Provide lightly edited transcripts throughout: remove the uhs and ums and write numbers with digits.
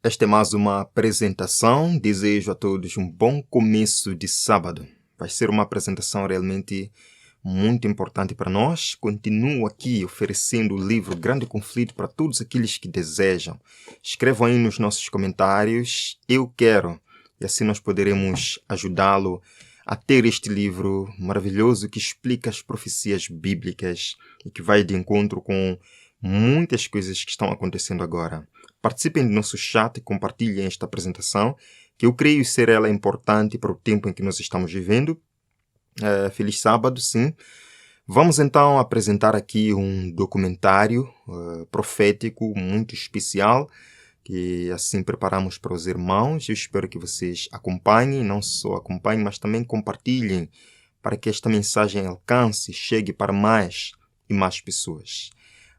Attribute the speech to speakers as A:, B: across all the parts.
A: Esta é mais uma apresentação. Desejo a todos um bom começo de sábado. Vai ser uma apresentação realmente muito importante para nós. Continuo aqui oferecendo o livro Grande Conflito para todos aqueles que desejam. Escrevam aí nos nossos comentários, eu quero, e assim nós poderemos ajudá-lo a ter este livro maravilhoso que explica as profecias bíblicas e que vai de encontro com muitas coisas que estão acontecendo agora. Participem do nosso chat e compartilhem esta apresentação, que eu creio ser ela importante para o tempo em que nós estamos vivendo. Feliz sábado, sim. Vamos então apresentar aqui um documentário profético muito especial, que assim preparamos para os irmãos. Eu espero que vocês acompanhem, não só acompanhem, mas também compartilhem, para que esta mensagem alcance e chegue para mais e mais pessoas.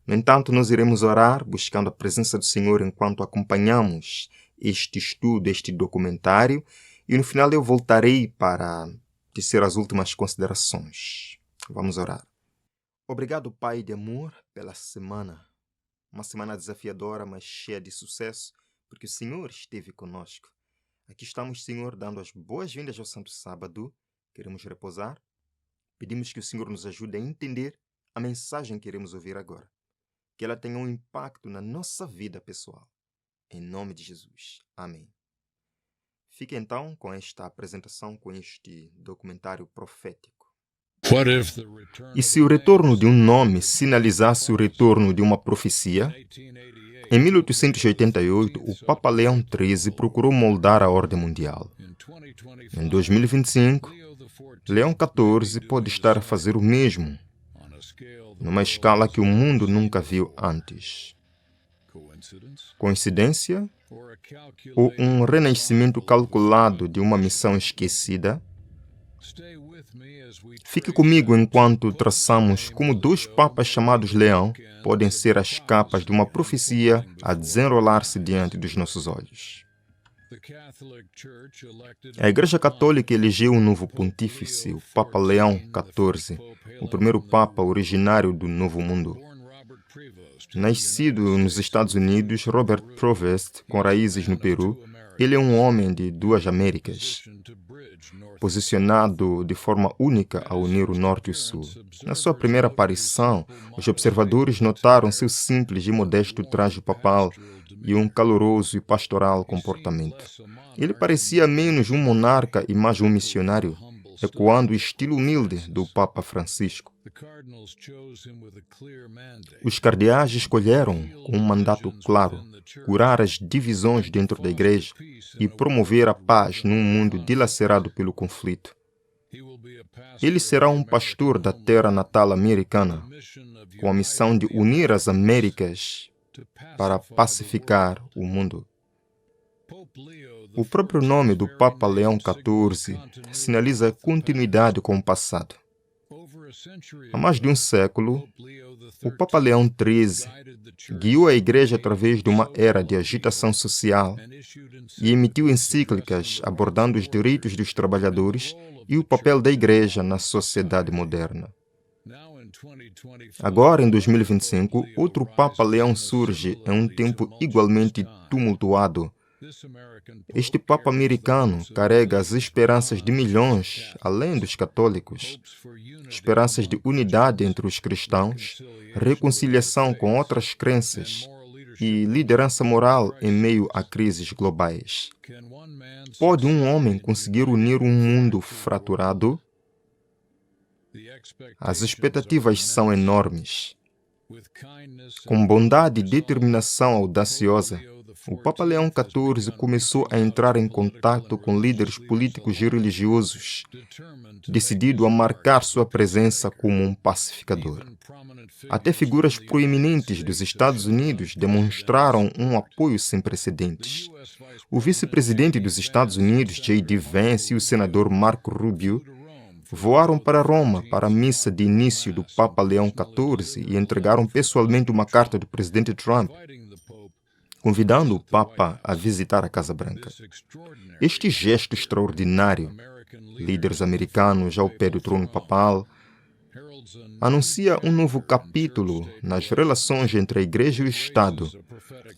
A: No entanto, nós iremos orar buscando a presença do Senhor enquanto acompanhamos este estudo, este documentário, e no final eu voltarei para tecer as últimas considerações. Vamos orar. Obrigado, Pai de amor, pela semana. Uma semana desafiadora, mas cheia de sucesso, porque o Senhor esteve conosco. Aqui estamos, Senhor, dando as boas-vindas ao Santo Sábado. Queremos repousar. Pedimos que o Senhor nos ajude a entender a mensagem que iremos ouvir agora. Que ela tenha um impacto na nossa vida pessoal. Em nome de Jesus. Amém. Fique então com esta apresentação, com este documentário profético. E se o retorno de um nome sinalizasse o retorno de uma profecia? Em 1888, o Papa Leão XIII procurou moldar a ordem mundial. Em 2025, Leão XIV pode estar a fazer o mesmo, numa escala que o mundo nunca viu antes. Coincidência? Ou um renascimento calculado de uma missão esquecida? Fique comigo enquanto traçamos como dois papas chamados Leão podem ser as capas de uma profecia a desenrolar-se diante dos nossos olhos. A Igreja Católica elegeu um novo pontífice, o Papa Leão XIV, o primeiro Papa originário do Novo Mundo. Nascido nos Estados Unidos, Robert Prevost, com raízes no Peru, ele é um homem de duas Américas, posicionado de forma única a unir o Norte e o Sul. Na sua primeira aparição, os observadores notaram seu simples e modesto traje papal e um caloroso e pastoral comportamento. Ele parecia menos um monarca e mais um missionário, ecoando o estilo humilde do Papa Francisco. Os cardeais escolheram com um mandato claro curar as divisões dentro da Igreja e promover a paz num mundo dilacerado pelo conflito. Ele será um pastor da terra natal americana, com a missão de unir as Américas para pacificar o mundo. O próprio nome do Papa Leão XIV sinaliza continuidade com o passado. Há mais de um século, o Papa Leão XIII guiou a Igreja através de uma era de agitação social e emitiu encíclicas abordando os direitos dos trabalhadores e o papel da Igreja na sociedade moderna. Agora, em 2025, outro Papa Leão surge em um tempo igualmente tumultuado. Este Papa americano carrega as esperanças de milhões, além dos católicos, esperanças de unidade entre os cristãos, reconciliação com outras crenças e liderança moral em meio a crises globais. Pode um homem conseguir unir um mundo fraturado? As expectativas são enormes. Com bondade e determinação audaciosa, o Papa Leão XIV começou a entrar em contato com líderes políticos e religiosos, decidido a marcar sua presença como um pacificador. Até figuras proeminentes dos Estados Unidos demonstraram um apoio sem precedentes. O vice-presidente dos Estados Unidos, J.D. Vance, e o senador Marco Rubio voaram para Roma para a missa de início do Papa Leão XIV e entregaram pessoalmente uma carta do presidente Trump, convidando o Papa a visitar a Casa Branca. Este gesto extraordinário, líderes americanos ao pé do trono papal, anuncia um novo capítulo nas relações entre a Igreja e o Estado,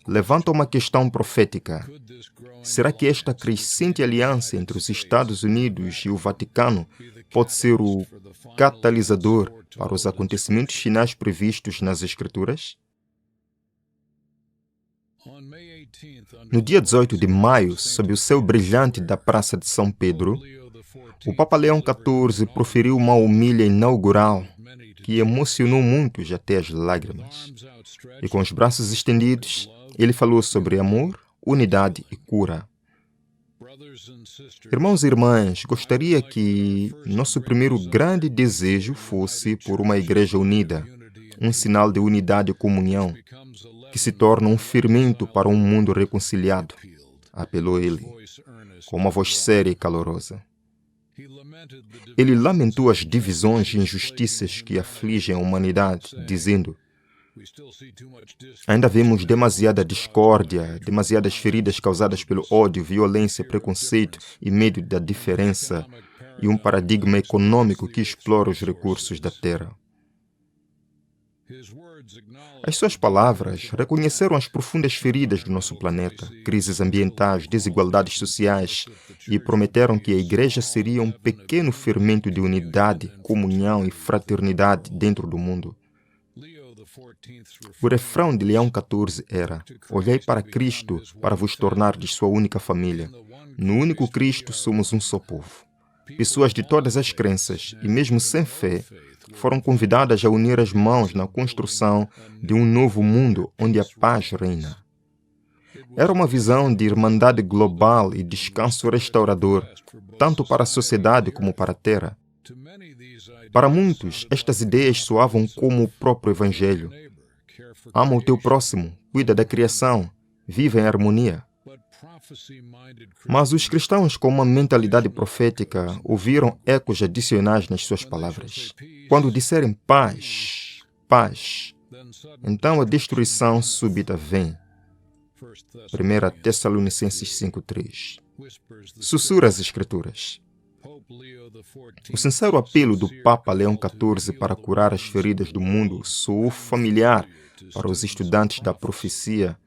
A: levanta uma questão profética. Será que esta crescente aliança entre os Estados Unidos e o Vaticano pode ser o catalisador para os acontecimentos finais previstos nas Escrituras? No dia 18 de maio, sob o céu brilhante da Praça de São Pedro, o Papa Leão XIV proferiu uma homilia inaugural que emocionou muitos até as lágrimas. E com os braços estendidos, ele falou sobre amor, unidade e cura. Irmãos e irmãs, gostaria que nosso primeiro grande desejo fosse por uma igreja unida, um sinal de unidade e comunhão, que se torna um fermento para um mundo reconciliado, apelou ele, com uma voz séria e calorosa. Ele lamentou as divisões e injustiças que afligem a humanidade, dizendo: ainda vemos demasiada discórdia, demasiadas feridas causadas pelo ódio, violência, preconceito e medo da diferença, e um paradigma econômico que explora os recursos da terra. As suas palavras reconheceram as profundas feridas do nosso planeta, crises ambientais, desigualdades sociais, e prometeram que a Igreja seria um pequeno fermento de unidade, comunhão e fraternidade dentro do mundo. O refrão de Leão XIV era: olhai para Cristo para vos tornardes sua única família. No único Cristo somos um só povo. Pessoas de todas as crenças, e mesmo sem fé, foram convidadas a unir as mãos na construção de um novo mundo onde a paz reina. Era uma visão de irmandade global e descanso restaurador, tanto para a sociedade como para a terra. Para muitos, estas ideias soavam como o próprio Evangelho. Ama o teu próximo, cuida da criação, vive em harmonia. Mas os cristãos com uma mentalidade profética ouviram ecos adicionais nas suas palavras. Quando disserem paz, paz, então a destruição súbita vem. 1 Tessalonicenses 5:3. Sussurra as Escrituras. O sincero apelo do Papa Leão XIV para curar as feridas do mundo soou familiar para os estudantes da profecia,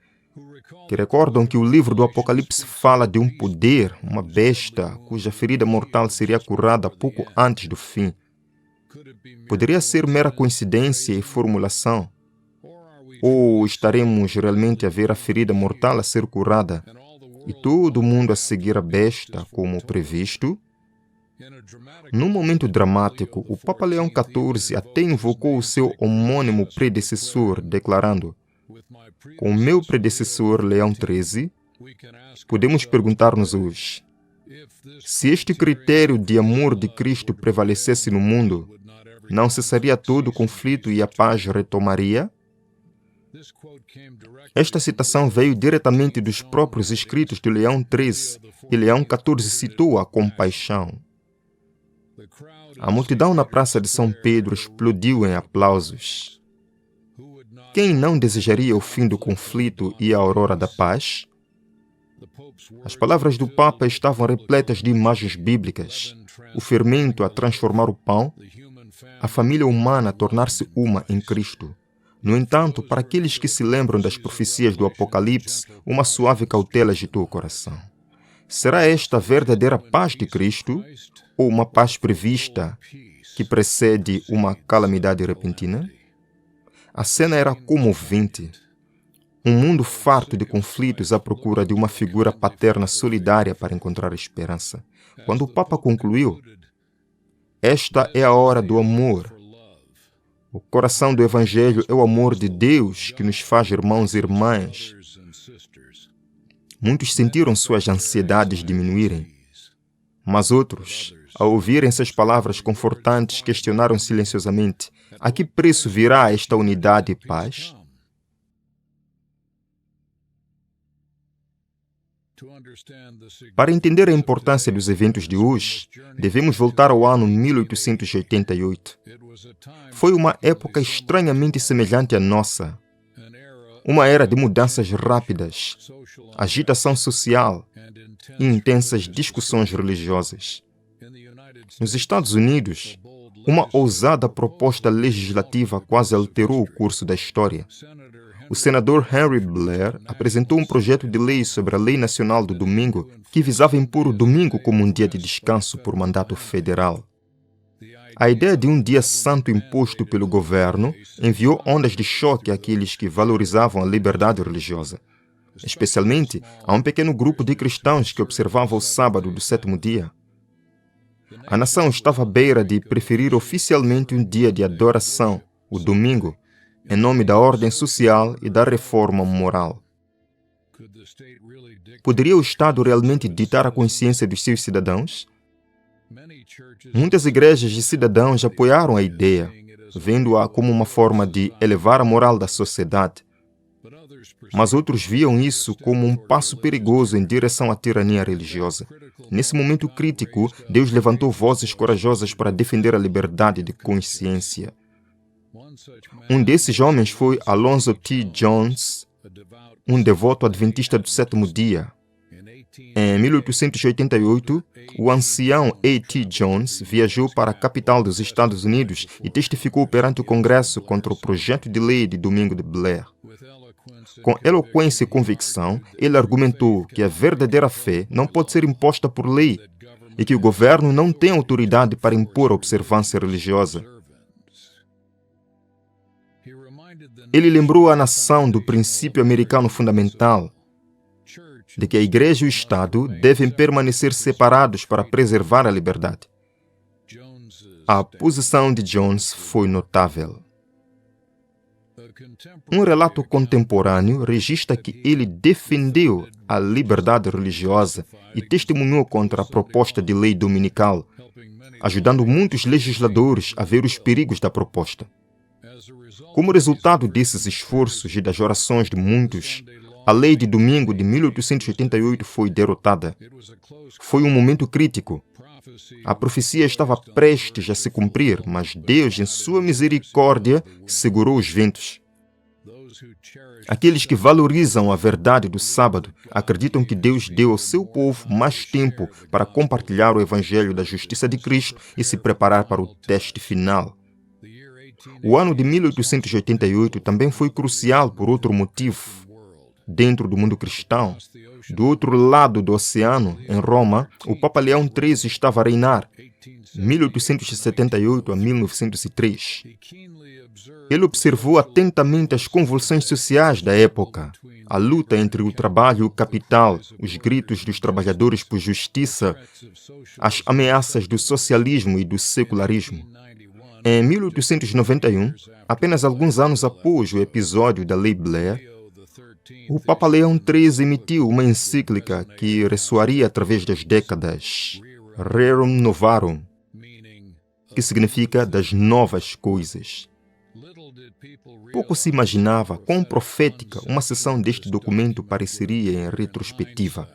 A: que recordam que o livro do Apocalipse fala de um poder, uma besta, cuja ferida mortal seria curada pouco antes do fim. Poderia ser mera coincidência e formulação? Ou estaremos realmente a ver a ferida mortal a ser curada e todo o mundo a seguir a besta como previsto? Num momento dramático, o Papa Leão XIV até invocou o seu homônimo predecessor, declarando: com o meu predecessor, Leão XIII, podemos perguntar-nos hoje: se este critério de amor de Cristo prevalecesse no mundo, não cessaria todo o conflito e a paz retomaria? Esta citação veio diretamente dos próprios escritos de Leão XIII, e Leão XIV citou a compaixão. A multidão na Praça de São Pedro explodiu em aplausos. Quem não desejaria o fim do conflito e a aurora da paz? As palavras do Papa estavam repletas de imagens bíblicas. O fermento a transformar o pão, a família humana a tornar-se uma em Cristo. No entanto, para aqueles que se lembram das profecias do Apocalipse, uma suave cautela agitou o coração. Será esta a verdadeira paz de Cristo ou uma paz prevista que precede uma calamidade repentina? A cena era comovente. Um mundo farto de conflitos à procura de uma figura paterna solidária para encontrar esperança. Quando o Papa concluiu: esta é a hora do amor. O coração do Evangelho é o amor de Deus que nos faz irmãos e irmãs. Muitos sentiram suas ansiedades diminuírem, mas outros, ao ouvirem essas palavras confortantes, questionaram silenciosamente: a que preço virá esta unidade e paz? Para entender a importância dos eventos de hoje, devemos voltar ao ano 1888. Foi uma época estranhamente semelhante à nossa. Uma era de mudanças rápidas, agitação social e intensas discussões religiosas. Nos Estados Unidos, uma ousada proposta legislativa quase alterou o curso da história. o senador Henry Blair apresentou um projeto de lei sobre a Lei Nacional do Domingo que visava impor o domingo como um dia de descanso por mandato federal. A ideia de um dia santo imposto pelo governo enviou ondas de choque àqueles que valorizavam a liberdade religiosa, especialmente a um pequeno grupo de cristãos que observava o sábado do sétimo dia. A nação estava à beira de preferir oficialmente um dia de adoração, o domingo, em nome da ordem social e da reforma moral. Poderia o Estado realmente ditar a consciência dos seus cidadãos? Muitas igrejas de cidadãos apoiaram a ideia, vendo-a como uma forma de elevar a moral da sociedade. Mas outros viam isso como um passo perigoso em direção à tirania religiosa. Nesse momento crítico, Deus levantou vozes corajosas para defender a liberdade de consciência. Um desses homens foi Alonzo T. Jones, um devoto adventista do sétimo dia. Em 1888, o ancião A.T. Jones viajou para a capital dos Estados Unidos e testificou perante o Congresso contra o projeto de lei de Domingo de Blair. Com eloquência e convicção, ele argumentou que a verdadeira fé não pode ser imposta por lei e que o governo não tem autoridade para impor a observância religiosa. Ele lembrou a nação do princípio americano fundamental, de que a Igreja e o Estado devem permanecer separados para preservar a liberdade. A posição de Jones foi notável. Um relato contemporâneo registra que ele defendeu a liberdade religiosa e testemunhou contra a proposta de lei dominical, ajudando muitos legisladores a ver os perigos da proposta. Como resultado desses esforços e das orações de muitos, a lei de domingo de 1888 foi derrotada. Foi um momento crítico. A profecia estava prestes a se cumprir, mas Deus, em sua misericórdia, segurou os ventos. Aqueles que valorizam a verdade do sábado acreditam que Deus deu ao seu povo mais tempo para compartilhar o evangelho da justiça de Cristo e se preparar para o teste final. O ano de 1888 também foi crucial por outro motivo. Dentro do mundo cristão, do outro lado do oceano, em Roma, o Papa Leão XIII estava a reinar, 1878 a 1903. Ele observou atentamente as convulsões sociais da época, a luta entre o trabalho e o capital, os gritos dos trabalhadores por justiça, as ameaças do socialismo e do secularismo. Em 1891, apenas alguns anos após o episódio da Lei Blair, o Papa Leão XIII emitiu uma encíclica que ressoaria através das décadas, Rerum Novarum, que significa das novas coisas. Pouco se imaginava quão profética uma seção deste documento pareceria em retrospectiva.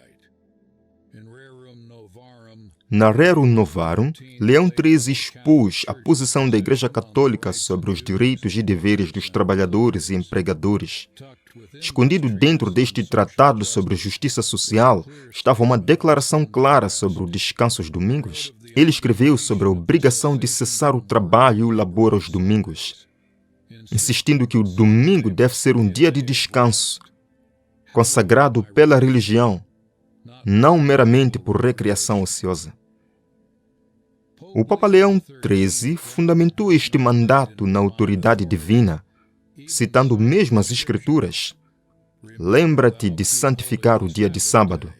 A: Na Rerum Novarum, Leão XIII expôs a posição da Igreja Católica sobre os direitos e deveres dos trabalhadores e empregadores. Escondido dentro deste tratado sobre justiça social estava uma declaração clara sobre o descanso aos domingos. Ele escreveu sobre a obrigação de cessar o trabalho e o labor aos domingos, insistindo que o domingo deve ser um dia de descanso, consagrado pela religião, não meramente por recreação ociosa. O Papa Leão XIII fundamentou este mandato na autoridade divina, citando mesmo as Escrituras: lembra-te de santificar o dia de sábado,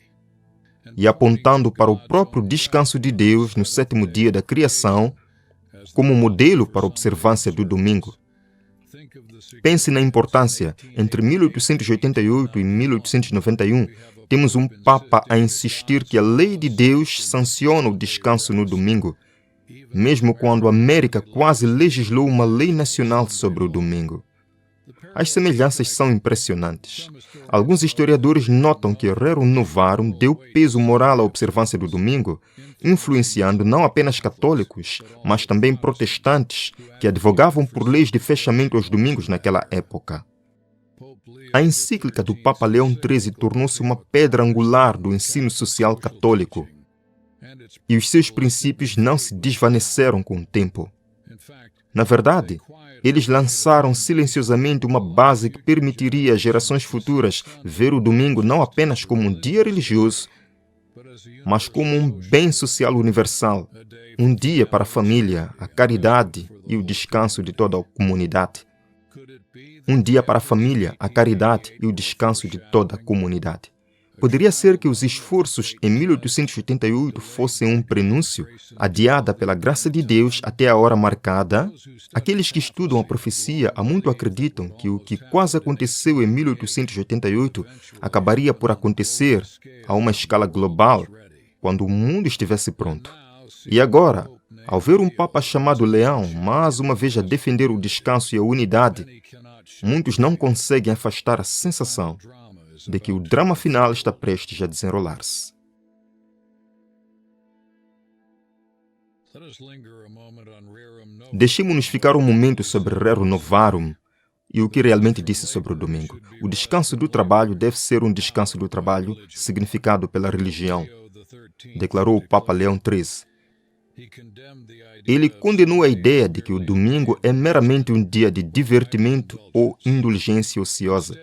A: e apontando para o próprio descanso de Deus no sétimo dia da criação como modelo para a observância do domingo. Pense na importância. Entre 1888 e 1891, temos um Papa a insistir que a lei de Deus sanciona o descanso no domingo, mesmo quando a América quase legislou uma lei nacional sobre o domingo. As semelhanças são impressionantes. Alguns historiadores notam que Rerum Novarum deu peso moral à observância do domingo, influenciando não apenas católicos, mas também protestantes, que advogavam por leis de fechamento aos domingos naquela época. A encíclica do Papa Leão XIII tornou-se uma pedra angular do ensino social católico, e os seus princípios não se desvaneceram com o tempo. Na verdade, Eles lançaram silenciosamente uma base que permitiria às gerações futuras ver o domingo não apenas como um dia religioso, mas como um bem social universal, um dia para a família, a caridade e o descanso de toda a comunidade. Um dia para a família, a caridade e o descanso de toda a comunidade. Poderia ser que os esforços em 1888 fossem um prenúncio, adiada pela graça de Deus até a hora marcada. Aqueles que estudam a profecia há muito acreditam que o que quase aconteceu em 1888 acabaria por acontecer a uma escala global quando o mundo estivesse pronto. E agora, ao ver um Papa chamado Leão mais uma vez a defender o descanso e a unidade, muitos não conseguem afastar a sensação de que o drama final está prestes a desenrolar-se. Deixemos-nos ficar um momento sobre Rerum Novarum e o que realmente disse sobre o domingo. O descanso do trabalho deve ser um descanso do trabalho significado pela religião, declarou o Papa Leão XIII. Ele condenou a ideia de que o domingo é meramente um dia de divertimento ou indulgência ociosa.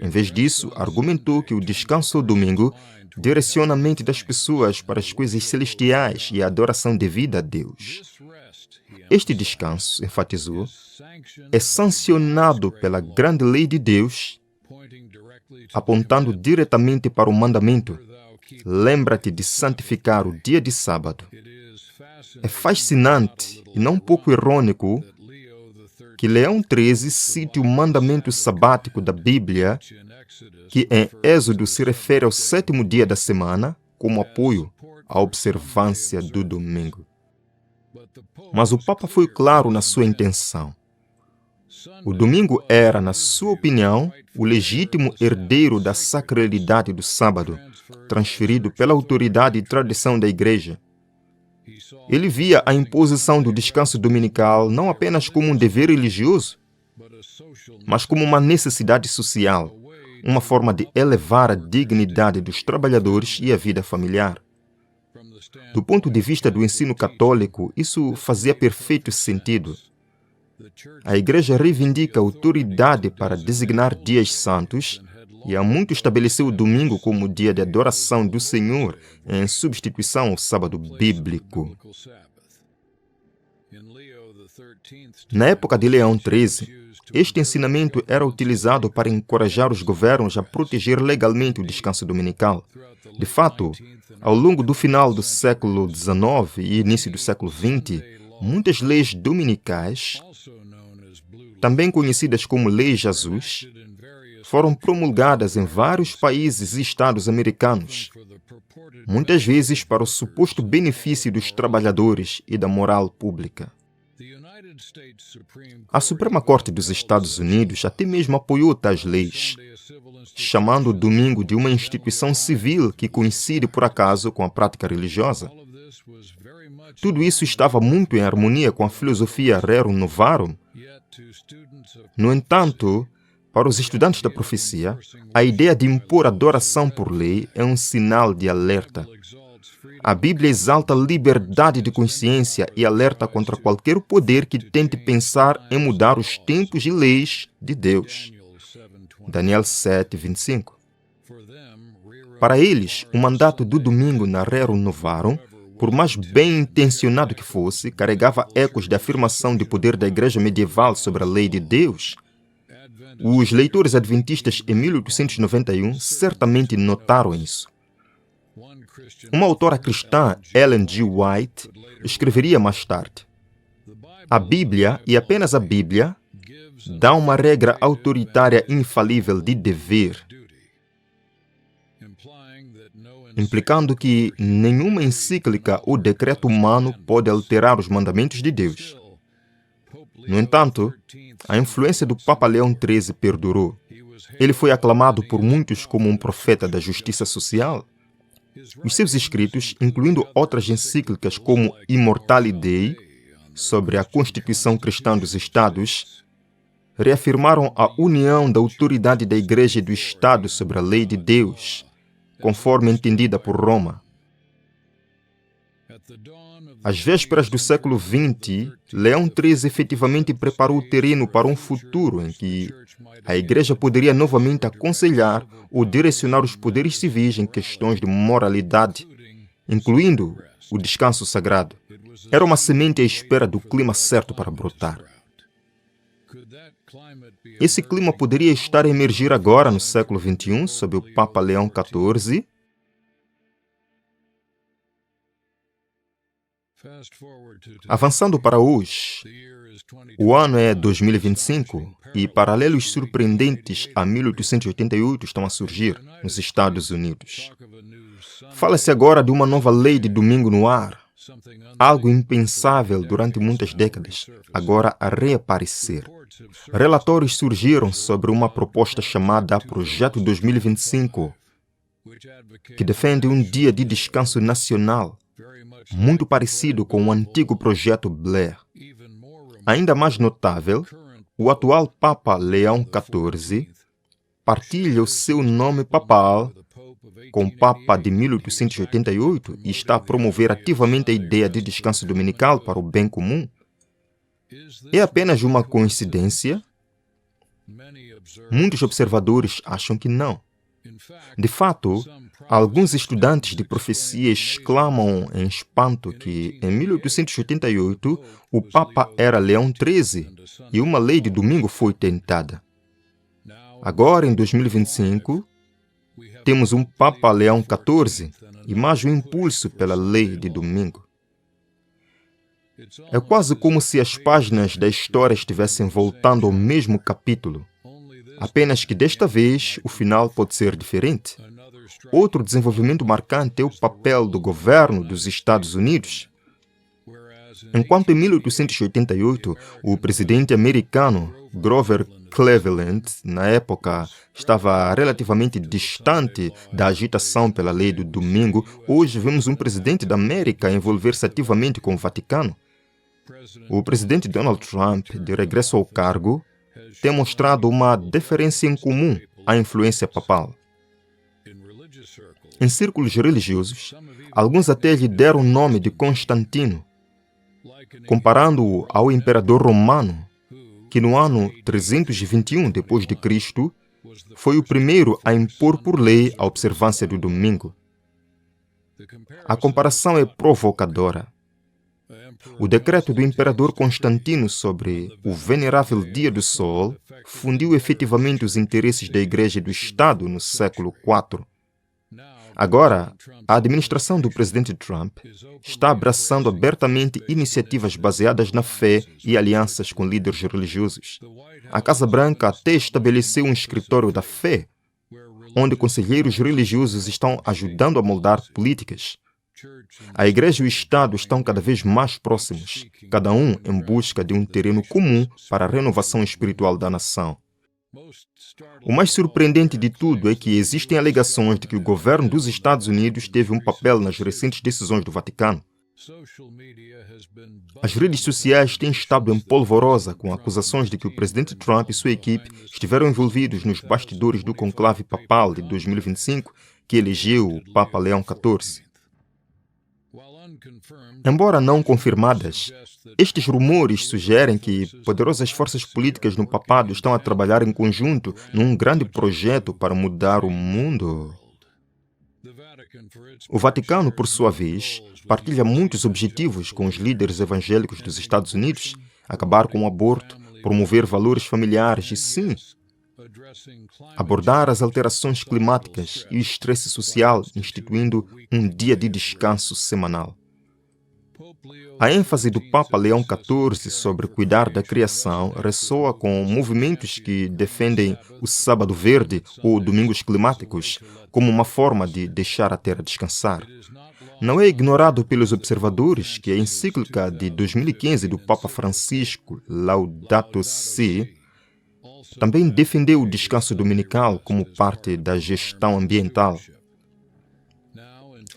A: Em vez disso, argumentou que o descanso ao domingo direciona a mente das pessoas para as coisas celestiais e a adoração devida a Deus. Este descanso, enfatizou, é sancionado pela grande lei de Deus, apontando diretamente para o mandamento: lembra-te de santificar o dia de sábado. É fascinante e não pouco irônico que Leão XIII cite o mandamento sabático da Bíblia, que em Êxodo se refere ao sétimo dia da semana, como apoio à observância do domingo. Mas o Papa foi claro na sua intenção. O domingo era, na sua opinião, o legítimo herdeiro da sacralidade do sábado, transferido pela autoridade e tradição da Igreja. Ele via a imposição do descanso dominical não apenas como um dever religioso, mas como uma necessidade social, uma forma de elevar a dignidade dos trabalhadores e a vida familiar. Do ponto de vista do ensino católico, isso fazia perfeito sentido. A Igreja reivindica a autoridade para designar dias santos e há muito estabeleceu o domingo como dia de adoração do Senhor em substituição ao sábado bíblico. Na época de Leão XIII, este ensinamento era utilizado para encorajar os governos a proteger legalmente o descanso dominical. De fato, ao longo do final do século XIX e início do século XX, muitas leis dominicais, também conhecidas como leis azuis, foram promulgadas em vários países e estados americanos, muitas vezes para o suposto benefício dos trabalhadores e da moral pública. A Suprema Corte dos Estados Unidos até mesmo apoiou tais leis, chamando o domingo de uma instituição civil que coincide por acaso com a prática religiosa. Tudo isso estava muito em harmonia com a filosofia Rerum Novarum. No entanto, para os estudantes da profecia, a ideia de impor adoração por lei é um sinal de alerta. A Bíblia exalta a liberdade de consciência e alerta contra qualquer poder que tente pensar em mudar os tempos e leis de Deus. Daniel 7, 25. Para eles, o mandato do domingo na Rerum Novarum, por mais bem intencionado que fosse, carregava ecos de afirmação de poder da Igreja medieval sobre a lei de Deus. Os leitores adventistas em 1891 certamente notaram isso. Uma autora cristã, Ellen G. White, escreveria mais tarde: a Bíblia, e apenas a Bíblia, dá uma regra autoritária infalível de dever, implicando que nenhuma encíclica ou decreto humano pode alterar os mandamentos de Deus. No entanto, a influência do Papa Leão XIII perdurou. Ele foi aclamado por muitos como um profeta da justiça social. Os seus escritos, incluindo outras encíclicas como Immortali Dei, sobre a Constituição Cristã dos Estados, reafirmaram a união da autoridade da Igreja e do Estado sobre a lei de Deus, conforme entendida por Roma. Às vésperas do século XX, Leão XIII efetivamente preparou o terreno para um futuro em que a Igreja poderia novamente aconselhar ou direcionar os poderes civis em questões de moralidade, incluindo o descanso sagrado. Era uma semente à espera do clima certo para brotar. Esse clima poderia estar a emergir agora no século XXI, sob o Papa Leão XIV. Avançando para hoje, o ano é 2025 e paralelos surpreendentes a 1888 estão a surgir nos Estados Unidos. Fala-se agora de uma nova lei de domingo no ar, algo impensável durante muitas décadas, agora a reaparecer. Relatórios surgiram sobre uma proposta chamada Projeto 2025, que defende um dia de descanso nacional, muito parecido com o antigo projeto Blair. Ainda mais notável, o atual Papa Leão XIV partilha o seu nome papal com o Papa de 1888 e está a promover ativamente a ideia de descanso dominical para o bem comum. É apenas uma coincidência? Muitos observadores acham que não. De fato, alguns estudantes de profecia exclamam em espanto que, em 1888, o Papa era Leão XIII e uma lei de domingo foi tentada. Agora, em 2025, temos um Papa Leão XIV e mais um impulso pela lei de domingo. É quase como se as páginas da história estivessem voltando ao mesmo capítulo. Apenas que desta vez o final pode ser diferente. Outro desenvolvimento marcante é o papel do governo dos Estados Unidos. Enquanto em 1888 o presidente americano Grover Cleveland, na época, estava relativamente distante da agitação pela lei do domingo, hoje vemos um presidente da América envolver-se ativamente com o Vaticano. O presidente Donald Trump, de regresso ao cargo, tem mostrado uma deferência em comum à influência papal. Em círculos religiosos, alguns até lhe deram o nome de Constantino, comparando-o ao imperador romano, que no ano 321 d.C. foi o primeiro a impor por lei a observância do domingo. A comparação é provocadora. O decreto do imperador Constantino sobre o venerável Dia do Sol fundiu efetivamente os interesses da Igreja e do Estado no século IV. Agora, a administração do presidente Trump está abraçando abertamente iniciativas baseadas na fé e alianças com líderes religiosos. A Casa Branca até estabeleceu um escritório da fé, onde conselheiros religiosos estão ajudando a moldar políticas. A Igreja e o Estado estão cada vez mais próximos, cada um em busca de um terreno comum para a renovação espiritual da nação. O mais surpreendente de tudo é que existem alegações de que o governo dos Estados Unidos teve um papel nas recentes decisões do Vaticano. As redes sociais têm estado em polvorosa com acusações de que o presidente Trump e sua equipe estiveram envolvidos nos bastidores do conclave papal de 2025, que elegeu o Papa Leão XIV. Embora não confirmadas, estes rumores sugerem que poderosas forças políticas no papado estão a trabalhar em conjunto num grande projeto para mudar o mundo. O Vaticano, por sua vez, partilha muitos objetivos com os líderes evangélicos dos Estados Unidos: acabar com o aborto, promover valores familiares e, sim, abordar as alterações climáticas e o estresse social, instituindo um dia de descanso semanal. A ênfase do Papa Leão XIV sobre cuidar da criação ressoa com movimentos que defendem o Sábado Verde ou Domingos Climáticos como uma forma de deixar a Terra descansar. Não é ignorado pelos observadores que a encíclica de 2015 do Papa Francisco, Laudato Si, também defendeu o descanso dominical como parte da gestão ambiental.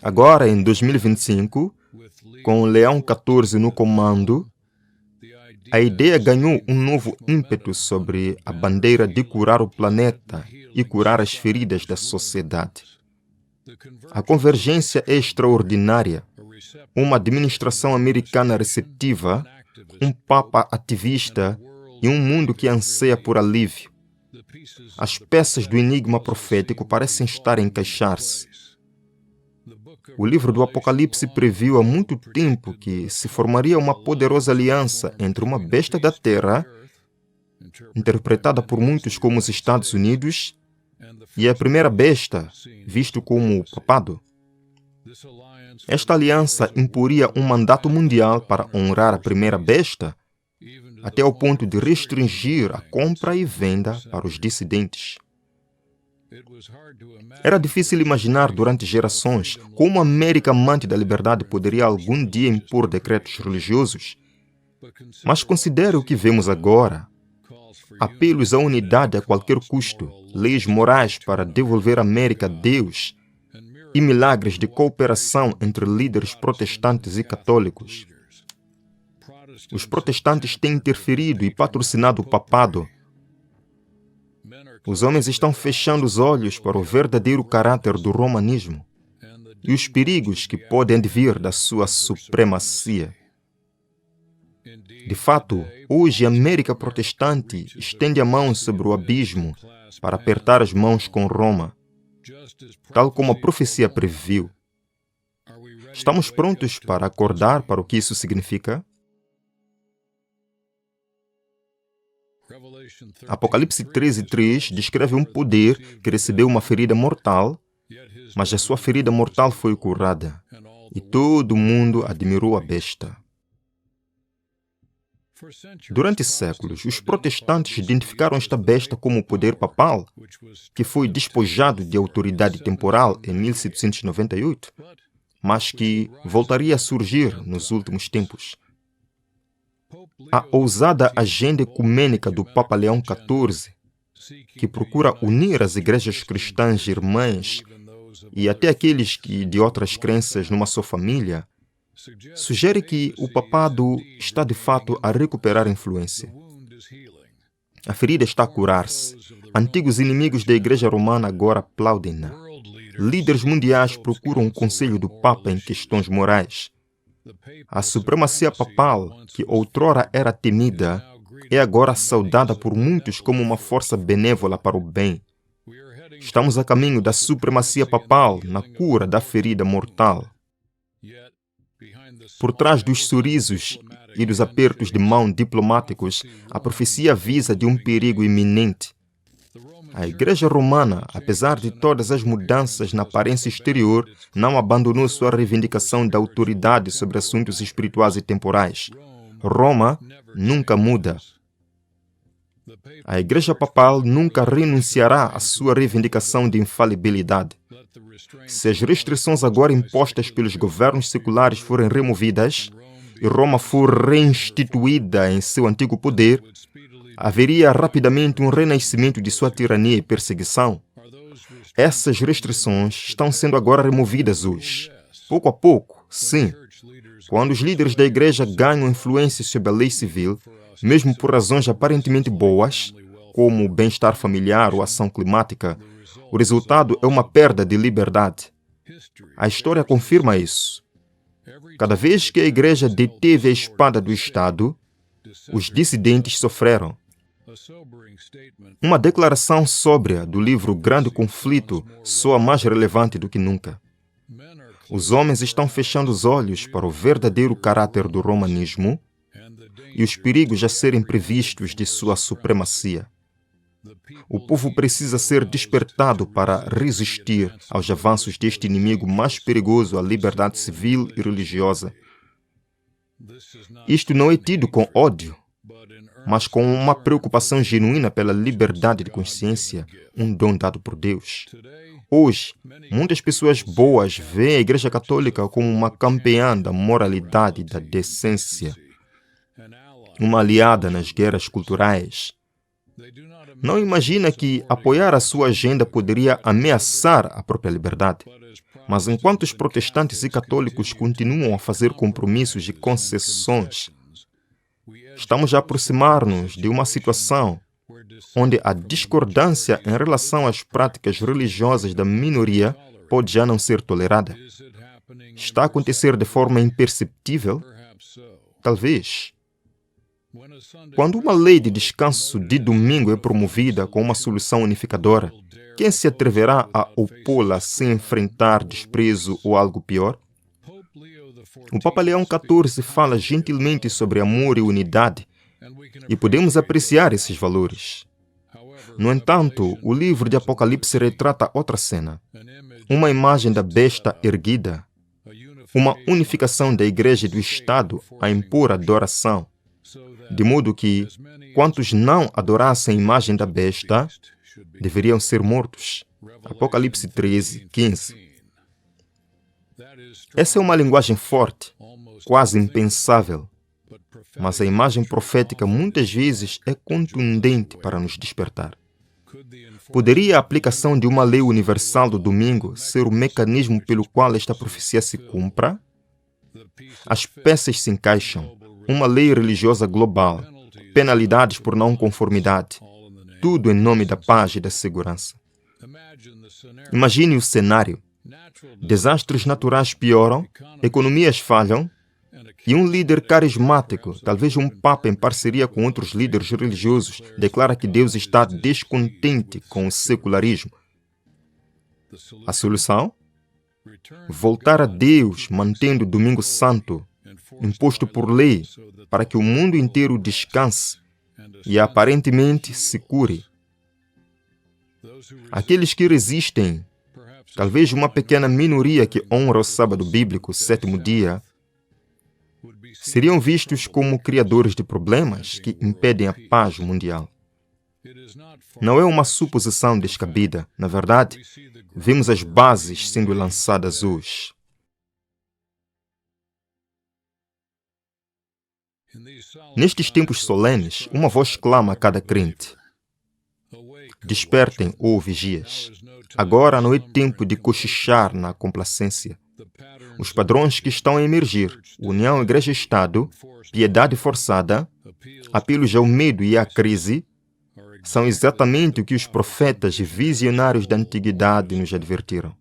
A: Agora, em 2025, com Leão XIV no comando, a ideia ganhou um novo ímpeto sobre a bandeira de curar o planeta e curar as feridas da sociedade. A convergência é extraordinária. Uma administração americana receptiva, um papa ativista e um mundo que anseia por alívio. As peças do enigma profético parecem estar a encaixar-se. O livro do Apocalipse previu há muito tempo que se formaria uma poderosa aliança entre uma besta da terra, interpretada por muitos como os Estados Unidos, e a primeira besta, visto como o papado. Esta aliança imporia um mandato mundial para honrar a primeira besta, até ao ponto de restringir a compra e venda para os dissidentes. Era difícil imaginar durante gerações como a América amante da liberdade poderia algum dia impor decretos religiosos. Mas considere o que vemos agora. Apelos à unidade a qualquer custo, leis morais para devolver a América a Deus e milagres de cooperação entre líderes protestantes e católicos. Os protestantes têm interferido e patrocinado o papado. Os homens estão fechando os olhos para o verdadeiro caráter do romanismo e os perigos que podem advir da sua supremacia. De fato, hoje a América protestante estende a mão sobre o abismo para apertar as mãos com Roma, tal como a profecia previu. Estamos prontos para acordar para o que isso significa? Apocalipse 13:3 descreve um poder que recebeu uma ferida mortal, mas a sua ferida mortal foi curada, e todo mundo admirou a besta. Durante séculos, os protestantes identificaram esta besta como o poder papal, que foi despojado de autoridade temporal em 1798, mas que voltaria a surgir nos últimos tempos. A ousada agenda ecumênica do Papa Leão XIV, que procura unir as igrejas cristãs irmãs e até aqueles que de outras crenças numa só família, sugere que o papado está de fato a recuperar influência. A ferida está a curar-se. Antigos inimigos da Igreja Romana agora aplaudem-na. Líderes mundiais procuram o conselho do Papa em questões morais. A supremacia papal, que outrora era temida, é agora saudada por muitos como uma força benévola para o bem. Estamos a caminho da supremacia papal na cura da ferida mortal. Por trás dos sorrisos e dos apertos de mão diplomáticos, a profecia avisa de um perigo iminente. A Igreja Romana, apesar de todas as mudanças na aparência exterior, não abandonou sua reivindicação da autoridade sobre assuntos espirituais e temporais. Roma nunca muda. A Igreja Papal nunca renunciará à sua reivindicação de infalibilidade. Se as restrições agora impostas pelos governos seculares forem removidas e Roma for reinstituída em seu antigo poder, haveria rapidamente um renascimento de sua tirania e perseguição. Essas restrições estão sendo agora removidas hoje. Pouco a pouco, sim. Quando os líderes da igreja ganham influência sobre a lei civil, mesmo por razões aparentemente boas, como o bem-estar familiar ou ação climática, o resultado é uma perda de liberdade. A história confirma isso. Cada vez que a igreja deteve a espada do Estado, os dissidentes sofreram. Uma declaração sóbria do livro Grande Conflito soa mais relevante do que nunca. Os homens estão fechando os olhos para o verdadeiro caráter do romanismo e os perigos a serem previstos de sua supremacia. O povo precisa ser despertado para resistir aos avanços deste inimigo mais perigoso à liberdade civil e religiosa. Isto não é tido com ódio, mas com uma preocupação genuína pela liberdade de consciência, um dom dado por Deus. Hoje, muitas pessoas boas veem a Igreja Católica como uma campeã da moralidade e da decência, uma aliada nas guerras culturais. Não imagina que apoiar a sua agenda poderia ameaçar a própria liberdade. Mas enquanto os protestantes e católicos continuam a fazer compromissos e concessões, estamos a aproximar-nos de uma situação onde a discordância em relação às práticas religiosas da minoria pode já não ser tolerada? Está a acontecer de forma imperceptível? Talvez. Quando uma lei de descanso de domingo é promovida com uma solução unificadora, quem se atreverá a opô-la sem enfrentar desprezo ou algo pior? O Papa Leão XIV fala gentilmente sobre amor e unidade, e podemos apreciar esses valores. No entanto, o livro de Apocalipse retrata outra cena. Uma imagem da besta erguida, uma unificação da igreja e do Estado a impor adoração, de modo que, quantos não adorassem a imagem da besta, deveriam ser mortos. Apocalipse 13, 15. Essa é uma linguagem forte, quase impensável, mas a imagem profética muitas vezes é contundente para nos despertar. Poderia a aplicação de uma lei universal do domingo ser o mecanismo pelo qual esta profecia se cumpra? As peças se encaixam. Uma lei religiosa global, penalidades por não conformidade, tudo em nome da paz e da segurança. Imagine o cenário. Desastres naturais pioram, economias falham, e um líder carismático, talvez um papa em parceria com outros líderes religiosos, declara que Deus está descontente com o secularismo. A solução? Voltar a Deus, mantendo o domingo santo, imposto por lei, para que o mundo inteiro descanse e aparentemente se cure. Aqueles que resistem, talvez uma pequena minoria que honra o sábado bíblico, o sétimo dia, seriam vistos como criadores de problemas que impedem a paz mundial. Não é uma suposição descabida. Na verdade, vemos as bases sendo lançadas hoje. Nestes tempos solenes, uma voz clama a cada crente: despertem, ó vigias. Agora não é tempo de cochichar na complacência. Os padrões que estão a emergir, união igreja-estado, piedade forçada, apelos ao medo e à crise, são exatamente o que os profetas e visionários da antiguidade nos advertiram.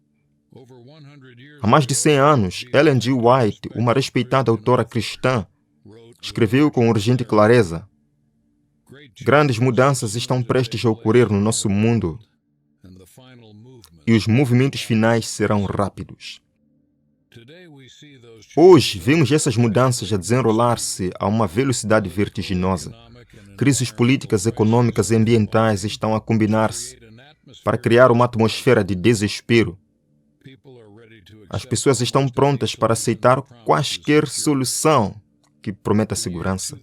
A: Há mais de 100 anos, Ellen G. White, uma respeitada autora cristã, escreveu com urgente clareza: grandes mudanças estão prestes a ocorrer no nosso mundo e os movimentos finais serão rápidos. Hoje, vemos essas mudanças a desenrolar-se a uma velocidade vertiginosa. Crises políticas, econômicas e ambientais estão a combinar-se para criar uma atmosfera de desespero. As pessoas estão prontas para aceitar quaisquer solução que prometa segurança.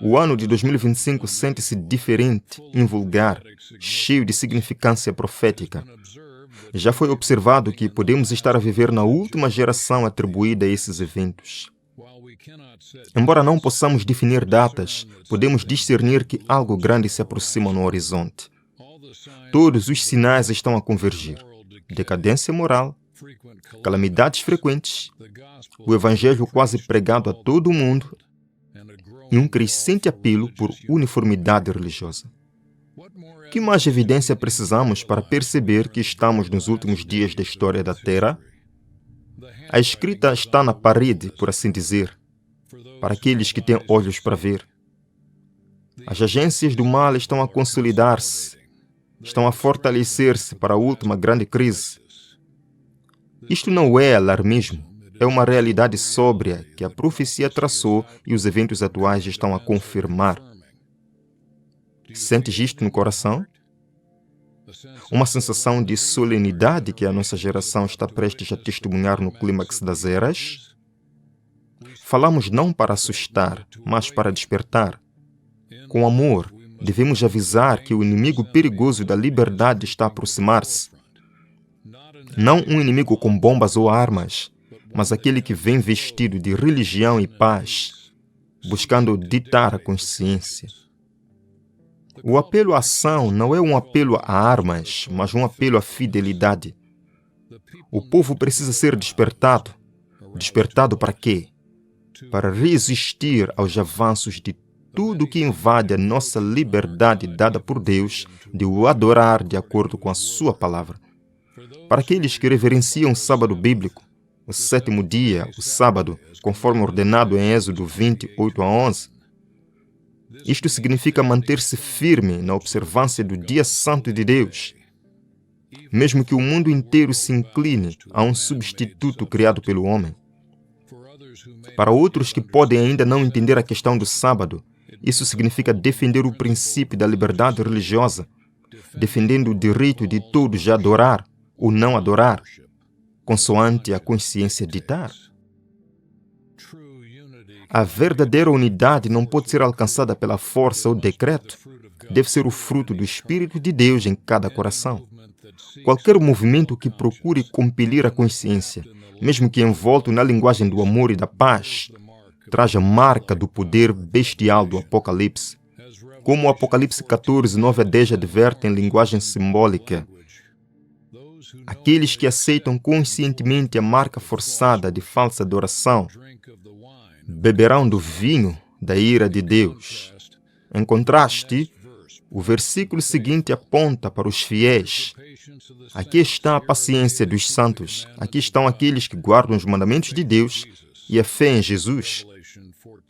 A: O ano de 2025 sente-se diferente, invulgar, cheio de significância profética. Já foi observado que podemos estar a viver na última geração atribuída a esses eventos. Embora não possamos definir datas, podemos discernir que algo grande se aproxima no horizonte. Todos os sinais estão a convergir. Decadência moral, calamidades frequentes, o evangelho quase pregado a todo o mundo e um crescente apelo por uniformidade religiosa. Que mais evidência precisamos para perceber que estamos nos últimos dias da história da Terra? A escrita está na parede, por assim dizer, para aqueles que têm olhos para ver. As agências do mal estão a consolidar-se, estão a fortalecer-se para a última grande crise. Isto não é alarmismo, é uma realidade sóbria que a profecia traçou e os eventos atuais estão a confirmar. Sentes isto no coração? Uma sensação de solenidade que a nossa geração está prestes a testemunhar no clímax das eras? Falamos não para assustar, mas para despertar. Com amor, devemos avisar que o inimigo perigoso da liberdade está a aproximar-se. Não um inimigo com bombas ou armas, mas aquele que vem vestido de religião e paz, buscando ditar a consciência. O apelo à ação não é um apelo a armas, mas um apelo à fidelidade. O povo precisa ser despertado. Despertado para quê? Para resistir aos avanços de tudo que invade a nossa liberdade dada por Deus de o adorar de acordo com a sua palavra. Para aqueles que reverenciam o sábado bíblico, o sétimo dia, o sábado, conforme ordenado em Êxodo 28:11, isto significa manter-se firme na observância do dia santo de Deus, mesmo que o mundo inteiro se incline a um substituto criado pelo homem. Para outros que podem ainda não entender a questão do sábado, isso significa defender o princípio da liberdade religiosa, defendendo o direito de todos a adorar ou não adorar, consoante a consciência ditar. A verdadeira unidade não pode ser alcançada pela força ou decreto, deve ser o fruto do Espírito de Deus em cada coração. Qualquer movimento que procure compelir a consciência, mesmo que envolto na linguagem do amor e da paz, traz a marca do poder bestial do Apocalipse. Como o Apocalipse 14:9-10 adverte em linguagem simbólica, aqueles que aceitam conscientemente a marca forçada de falsa adoração beberão do vinho da ira de Deus. Em contraste, o versículo seguinte aponta para os fiéis. Aqui está a paciência dos santos. Aqui estão aqueles que guardam os mandamentos de Deus e a fé em Jesus.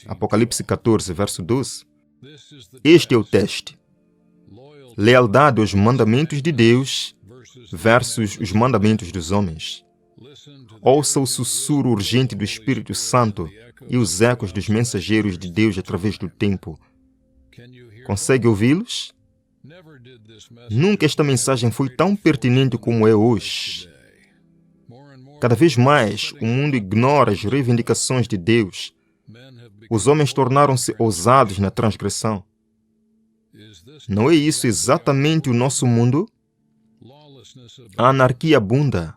A: Apocalipse 14, verso 12. Este é o teste. Lealdade aos mandamentos de Deus versus os mandamentos dos homens. Ouça o sussurro urgente do Espírito Santo e os ecos dos mensageiros de Deus através do tempo. Consegue ouvi-los? Nunca esta mensagem foi tão pertinente como é hoje. Cada vez mais, o mundo ignora as reivindicações de Deus. Os homens tornaram-se ousados na transgressão. Não é isso exatamente o nosso mundo? A anarquia abunda.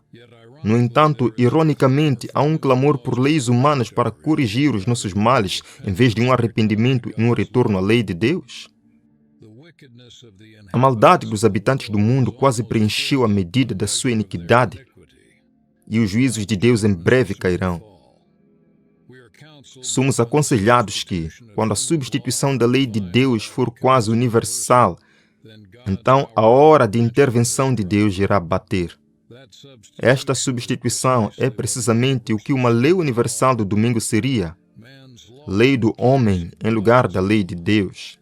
A: No entanto, ironicamente, há um clamor por leis humanas para corrigir os nossos males, em vez de um arrependimento e um retorno à lei de Deus. A maldade dos habitantes do mundo quase preencheu a medida da sua iniquidade, e os juízos de Deus em breve cairão. Somos aconselhados que, quando a substituição da lei de Deus for quase universal, então a hora de intervenção de Deus irá bater. Esta substituição é precisamente o que uma lei universal do domingo seria: lei do homem em lugar da lei de Deus.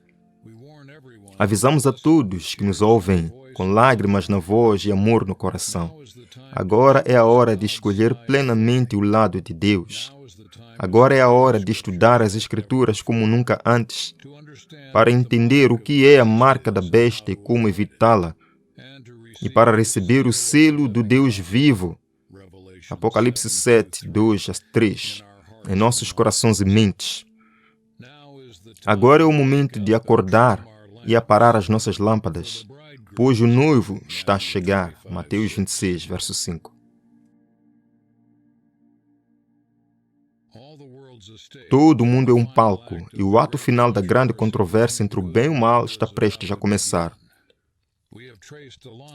A: Avisamos a todos que nos ouvem, com lágrimas na voz e amor no coração. Agora é a hora de escolher plenamente o lado de Deus. Agora é a hora de estudar as Escrituras como nunca antes, para entender o que é a marca da besta e como evitá-la, e para receber o selo do Deus vivo. Apocalipse 7, 2-3, em nossos corações e mentes. Agora é o momento de acordar e aparar as nossas lâmpadas, pois o noivo está a chegar. Mateus 26, verso 5. Todo o mundo é um palco, e o ato final da grande controvérsia entre o bem e o mal está prestes a começar.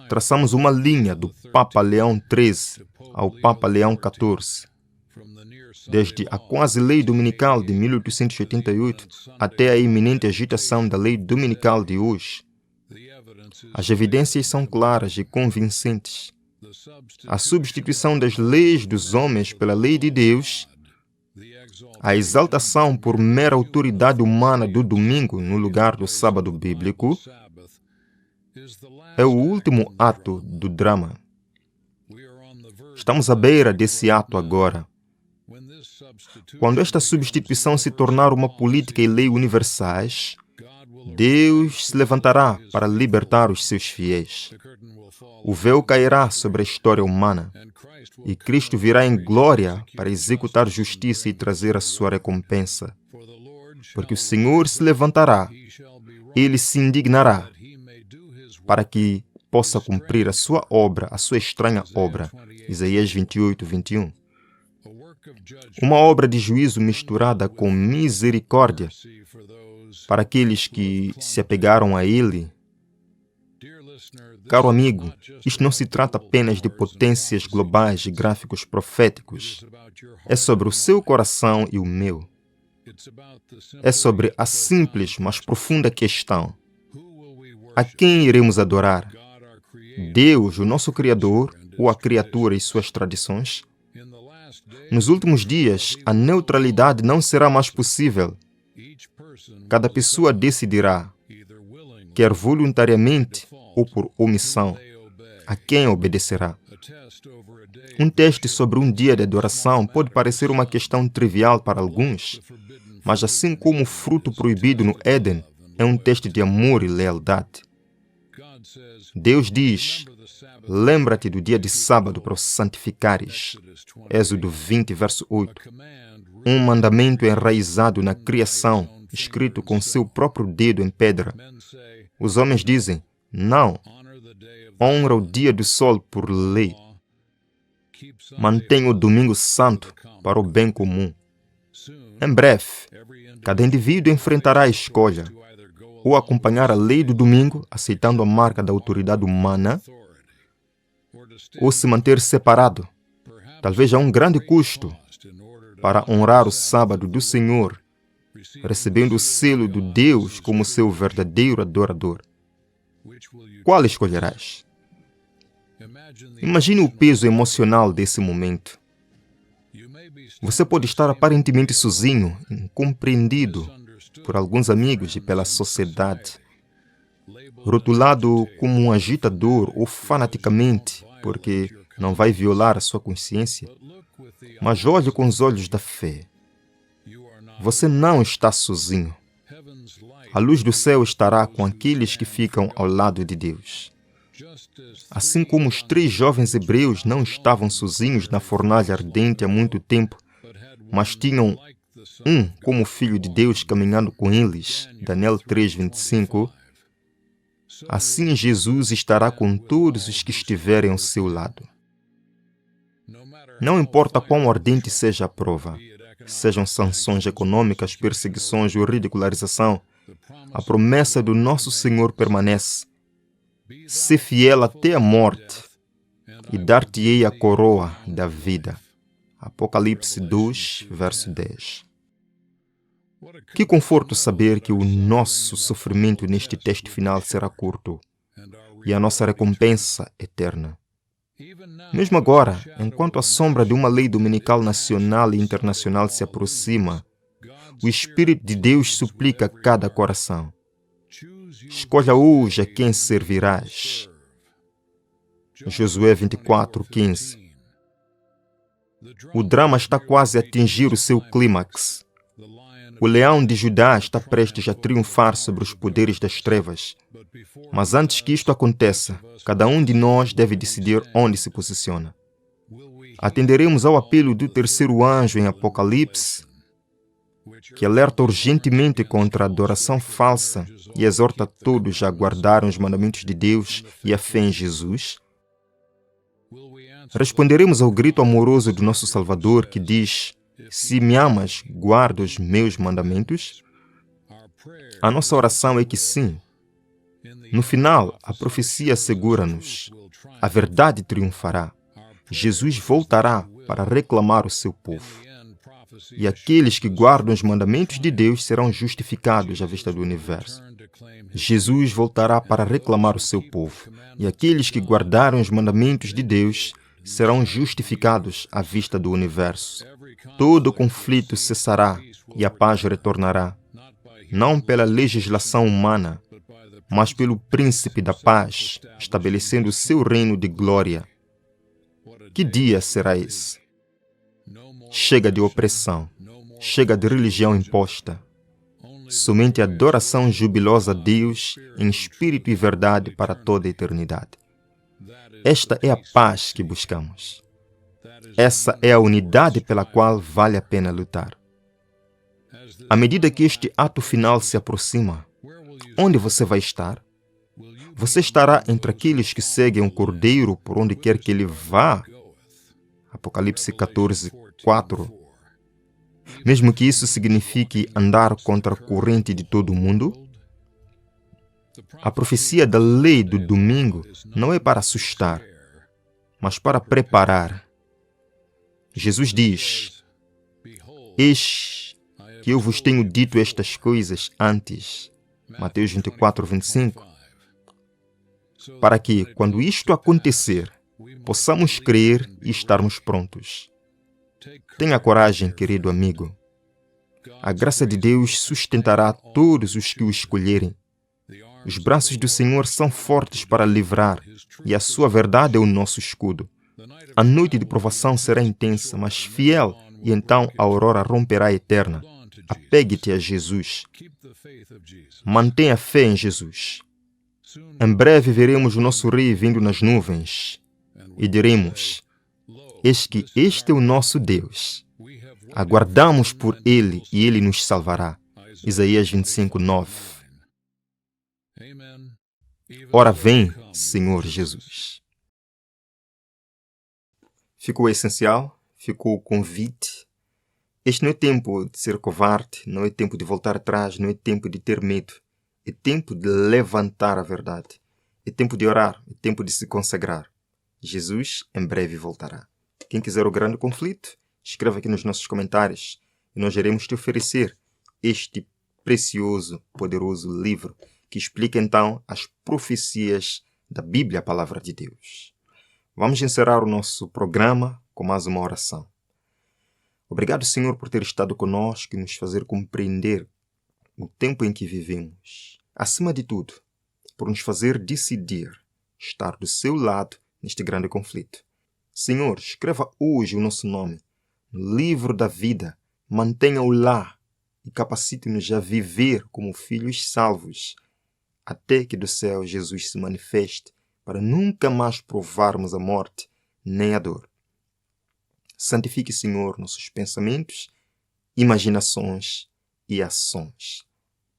A: Traçamos uma linha do Papa Leão XIII ao Papa Leão XIV, desde a quase lei dominical de 1888 até a iminente agitação da lei dominical de hoje. As evidências são claras e convincentes. A substituição das leis dos homens pela lei de Deus, a exaltação por mera autoridade humana do domingo no lugar do sábado bíblico, é o último ato do drama. Estamos à beira desse ato agora. Quando esta substituição se tornar uma política e lei universais, Deus se levantará para libertar os seus fiéis. O véu cairá sobre a história humana e Cristo virá em glória para executar justiça e trazer a sua recompensa. Porque o Senhor se levantará, Ele se indignará para que possa cumprir a sua obra, a sua estranha obra. Isaías 28, 21. Uma obra de juízo misturada com misericórdia para aqueles que se apegaram a Ele. Caro amigo, isto não se trata apenas de potências globais de gráficos proféticos. É sobre o seu coração e o meu. É sobre a simples, mas profunda questão: a quem iremos adorar? Deus, o nosso Criador, ou a criatura e suas tradições? Nos últimos dias, a neutralidade não será mais possível. Cada pessoa decidirá, quer voluntariamente ou por omissão, a quem obedecerá. Um teste sobre um dia de adoração pode parecer uma questão trivial para alguns, mas assim como o fruto proibido no Éden é um teste de amor e lealdade. Deus diz, lembra-te do dia de sábado para o santificares. Êxodo 20, verso 8. Um mandamento enraizado na criação, escrito com seu próprio dedo em pedra. Os homens dizem, não, honra o dia do sol por lei. Mantenha o domingo santo para o bem comum. Em breve, cada indivíduo enfrentará a escolha ou acompanhar a lei do domingo, aceitando a marca da autoridade humana, ou se manter separado, talvez a um grande custo, para honrar o sábado do Senhor, recebendo o selo do Deus como seu verdadeiro adorador. Qual escolherás? Imagine o peso emocional desse momento. Você pode estar aparentemente sozinho, incompreendido por alguns amigos e pela sociedade, rotulado como um agitador ou fanaticamente, porque não vai violar a sua consciência. Mas olhe com os olhos da fé. Você não está sozinho. A luz do céu estará com aqueles que ficam ao lado de Deus. Assim como os 3 jovens hebreus não estavam sozinhos na fornalha ardente há muito tempo, mas tinham um como filho de Deus caminhando com eles, Daniel 3:25, assim Jesus estará com todos os que estiverem ao seu lado. Não importa quão ardente seja a prova, sejam sanções econômicas, perseguições ou ridicularização, a promessa do nosso Senhor permanece. Ser fiel até a morte e dar-te-ei a coroa da vida. Apocalipse 2, verso 10. Que conforto saber que o nosso sofrimento neste teste final será curto e a nossa recompensa eterna. Mesmo agora, enquanto a sombra de uma lei dominical nacional e internacional se aproxima, o Espírito de Deus suplica a cada coração. Escolha hoje a quem servirás. Josué 24:15. O drama está quase a atingir o seu clímax. O leão de Judá está prestes a triunfar sobre os poderes das trevas. Mas antes que isto aconteça, cada um de nós deve decidir onde se posiciona. Atenderemos ao apelo do terceiro anjo em Apocalipse, que alerta urgentemente contra a adoração falsa e exorta todos a guardarem os mandamentos de Deus e a fé em Jesus? Responderemos ao grito amoroso do nosso Salvador que diz: se me amas, guarda os meus mandamentos? A nossa oração é que sim. No final, a profecia assegura-nos: a verdade triunfará. Jesus voltará para reclamar o seu povo. E aqueles que guardam os mandamentos de Deus serão justificados à vista do universo. Jesus voltará para reclamar o seu povo. E aqueles que guardaram os mandamentos de Deus serão justificados à vista do universo. Todo conflito cessará e a paz retornará, não pela legislação humana, mas pelo príncipe da paz, estabelecendo o seu reino de glória. Que dia será esse? Chega de opressão, chega de religião imposta. Somente adoração jubilosa a Deus em espírito e verdade para toda a eternidade. Esta é a paz que buscamos. Essa é a unidade pela qual vale a pena lutar. À medida que este ato final se aproxima, onde você vai estar? Você estará entre aqueles que seguem o Cordeiro por onde quer que ele vá? Apocalipse 14:4. Mesmo que isso signifique andar contra a corrente de todo o mundo? A profecia da lei do domingo não é para assustar, mas para preparar. Jesus diz: eis que eu vos tenho dito estas coisas antes. Mateus 24:25. Para que, quando isto acontecer, possamos crer e estarmos prontos. Tenha coragem, querido amigo. A graça de Deus sustentará todos os que o escolherem. Os braços do Senhor são fortes para livrar, e a sua verdade é o nosso escudo. A noite de provação será intensa, mas fiel, e então a aurora romperá eterna. Apegue-te a Jesus. Mantenha a fé em Jesus. Em breve veremos o nosso Rei vindo nas nuvens, e diremos: eis que este é o nosso Deus. Aguardamos por Ele e Ele nos salvará. Isaías 25:9. Ora vem, Senhor Jesus. Ficou o essencial, ficou o convite. Este não é tempo de ser covarde, não é tempo de voltar atrás, não é tempo de ter medo. É tempo de levantar a verdade. É tempo de orar, é tempo de se consagrar. Jesus em breve voltará. Quem quiser o grande conflito, escreva aqui nos nossos comentários e nós iremos te oferecer este precioso, poderoso livro que explica então as profecias da Bíblia, a Palavra de Deus. Vamos encerrar o nosso programa com mais uma oração. Obrigado, Senhor, por ter estado conosco e nos fazer compreender o tempo em que vivemos. Acima de tudo, por nos fazer decidir estar do seu lado neste grande conflito. Senhor, escreva hoje o nosso nome no livro da vida, mantenha-o lá e capacite-nos a viver como filhos salvos, até que do céu Jesus se manifeste, para nunca mais provarmos a morte nem a dor. Santifique, Senhor, nossos pensamentos, imaginações e ações.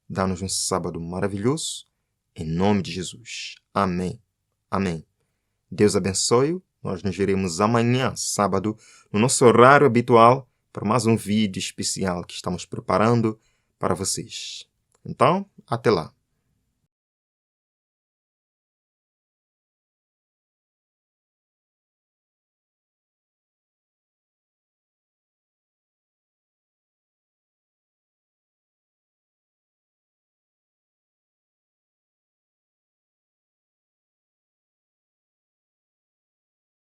A: Dá-nos um sábado maravilhoso, em nome de Jesus. Amém. Amém. Deus abençoe. Nós nos veremos amanhã, sábado, no nosso horário habitual, para mais um vídeo especial que estamos preparando para vocês. Então, até lá.